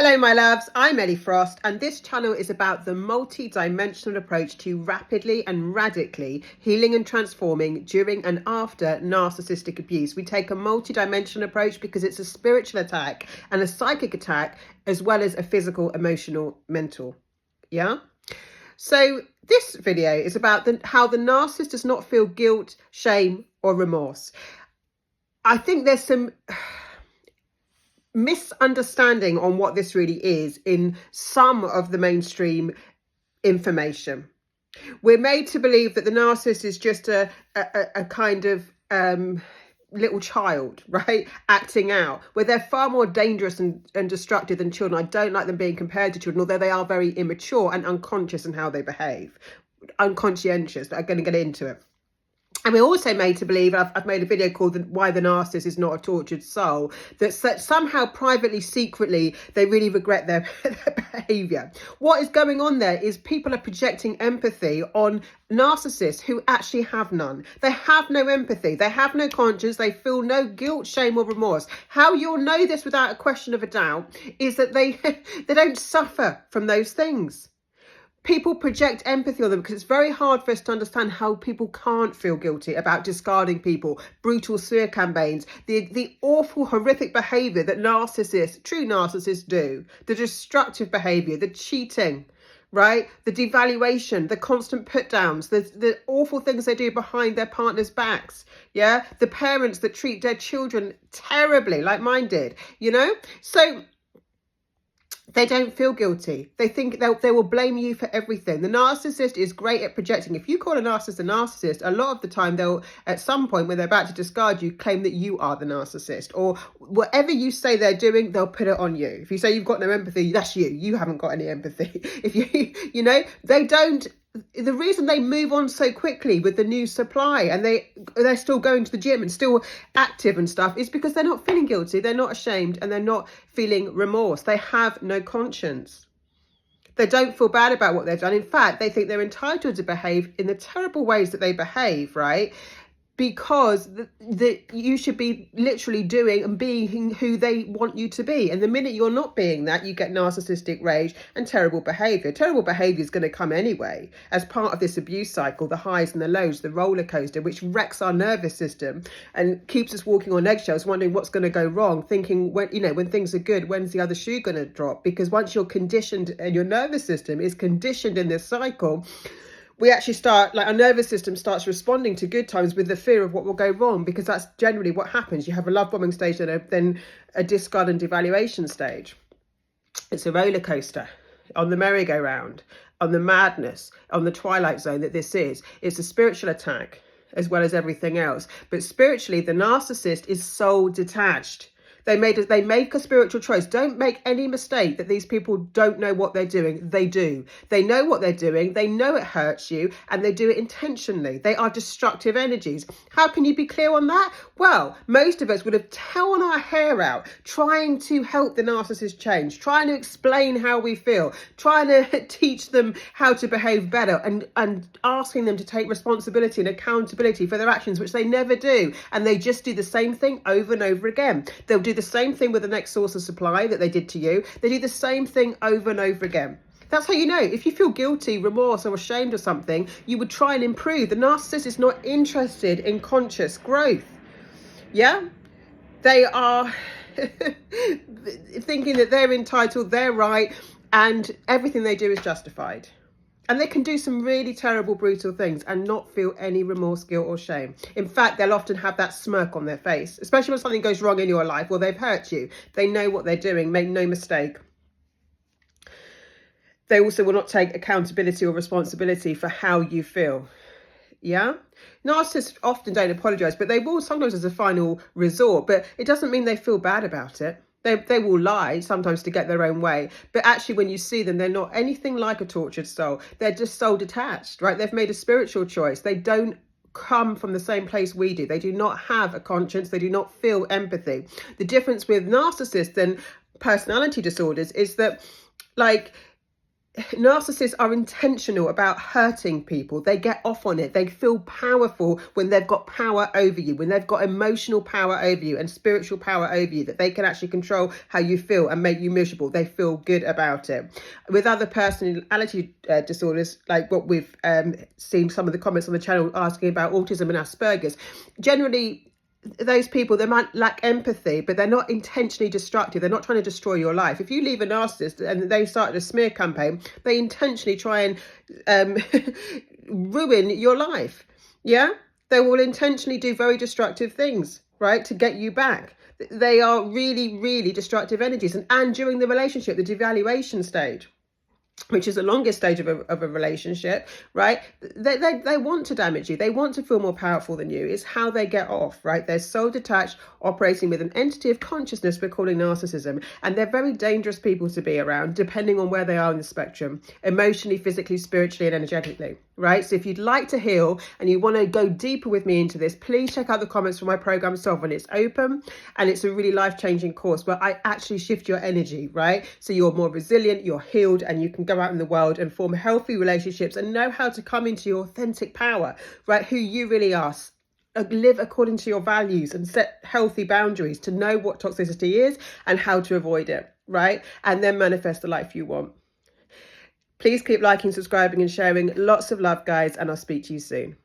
Hello my loves, I'm Ellie Frost and this channel is about the multi-dimensional approach to rapidly and radically healing and transforming during and after narcissistic abuse. We take a multi-dimensional approach because it's a spiritual attack and a psychic attack as well as a physical, emotional, mental. Yeah? So this video is about how the narcissist does not feel guilt, shame or remorse. I think there's some misunderstanding on what this really is in some of the mainstream information. We're made to believe that the narcissist is just a kind of little child, right, acting out, where they're far more dangerous and destructive than children. I don't like them being compared to children, although they are very immature and unconscious in how they behave, unconscientious, but I'm going to get into it. And we're also made to believe, I've made a video called Why the Narcissist is Not a Tortured Soul, that somehow privately, secretly, they really regret their behaviour. What is going on there is people are projecting empathy on narcissists who actually have none. They have no empathy. They have no conscience. They feel no guilt, shame or remorse. How you'll know this without a question of a doubt is that they don't suffer from those things. People project empathy on them because it's very hard for us to understand how people can't feel guilty about discarding people, brutal smear campaigns, the awful, horrific behaviour that narcissists, true narcissists do, the destructive behaviour, the cheating, right? The devaluation, the constant put downs, the awful things they do behind their partners' backs. Yeah. The parents that treat their children terribly, like mine did, you know? So they don't feel guilty. They think they will blame you for everything. The narcissist is great at projecting. If you call a narcissist, a lot of the time they'll, at some point when they're about to discard you, claim that you are the narcissist. Or whatever you say they're doing, they'll put it on you. If you say you've got no empathy, that's you. You haven't got any empathy. If you know, they don't. The reason they move on so quickly with the new supply and they're still going to the gym and still active and stuff is because they're not feeling guilty, they're not ashamed, and they're not feeling remorse. They have no conscience. They don't feel bad about what they've done. In fact, they think they're entitled to behave in the terrible ways that they behave, right? Because you should be literally doing and being who they want you to be. And the minute you're not being that, you get narcissistic rage and terrible behaviour. Terrible behaviour is going to come anyway as part of this abuse cycle, the highs and the lows, the roller coaster, which wrecks our nervous system and keeps us walking on eggshells, wondering what's going to go wrong, thinking when things are good, when's the other shoe going to drop? Because once you're conditioned and your nervous system is conditioned in this cycle, we actually start, like, our nervous system starts responding to good times with the fear of what will go wrong, because that's generally what happens. You have a love bombing stage and then a discard and devaluation stage. It's a roller coaster on the merry-go-round, on the madness, on the twilight zone that this is. It's a spiritual attack as well as everything else. But spiritually, the narcissist is soul detached. They make a spiritual choice. Don't make any mistake that these people don't know what they're doing. They do. They know what they're doing. They know it hurts you and they do it intentionally. They are destructive energies. How can you be clear on that? Well, most of us would have torn our hair out trying to help the narcissist change, trying to explain how we feel, trying to teach them how to behave better and asking them to take responsibility and accountability for their actions, which they never do. And they just do the same thing over and over again. They'll do the same thing with the next source of supply that they did to you. They do the same thing over and over again. That's how you know. If you feel guilty, remorse or ashamed of something, you would try and improve. The narcissist is not interested in conscious growth. Yeah? They are thinking that they're entitled, they're right, and everything they do is justified. And they can do some really terrible, brutal things and not feel any remorse, guilt or shame. In fact, they'll often have that smirk on their face, especially when something goes wrong in your life. Well, they've hurt you. They know what they're doing. Make no mistake. They also will not take accountability or responsibility for how you feel. Yeah? Narcissists often don't apologise, but they will sometimes as a final resort. But it doesn't mean they feel bad about it. They will lie sometimes to get their own way. But actually, when you see them, they're not anything like a tortured soul. They're just soul detached, right? They've made a spiritual choice. They don't come from the same place we do. They do not have a conscience. They do not feel empathy. The difference with narcissists and personality disorders is that, like, narcissists are intentional about hurting people. They get off on it. They feel powerful when they've got power over you, when they've got emotional power over you and spiritual power over you, that they can actually control how you feel and make you miserable. They feel good about it. With other personality disorders, like what we've seen some of the comments on the channel asking about autism and Asperger's, generally those people, they might lack empathy, but they're not intentionally destructive. They're not trying to destroy your life. If you leave a narcissist and they started a smear campaign, they intentionally try and ruin your life. Yeah, they will intentionally do very destructive things, right, to get you back. They are really, really destructive energies. And during the relationship, the devaluation stage, which is the longest stage of a relationship, right? They want to damage you. They want to feel more powerful than you. It's how they get off, right? They're so detached, operating with an entity of consciousness we're calling narcissism. And they're very dangerous people to be around, depending on where they are in the spectrum, emotionally, physically, spiritually, and energetically, right? So if you'd like to heal and you want to go deeper with me into this, please check out the comments for my program Sovereign. It's open and it's a really life-changing course where I actually shift your energy, right? So you're more resilient, you're healed, and you can go out in the world and form healthy relationships and know how to come into your authentic power, right? Who you really are. Live according to your values and set healthy boundaries to know what toxicity is and how to avoid it, right? And then manifest the life you want. Please keep liking, subscribing and sharing. Lots of love, guys, and I'll speak to you soon.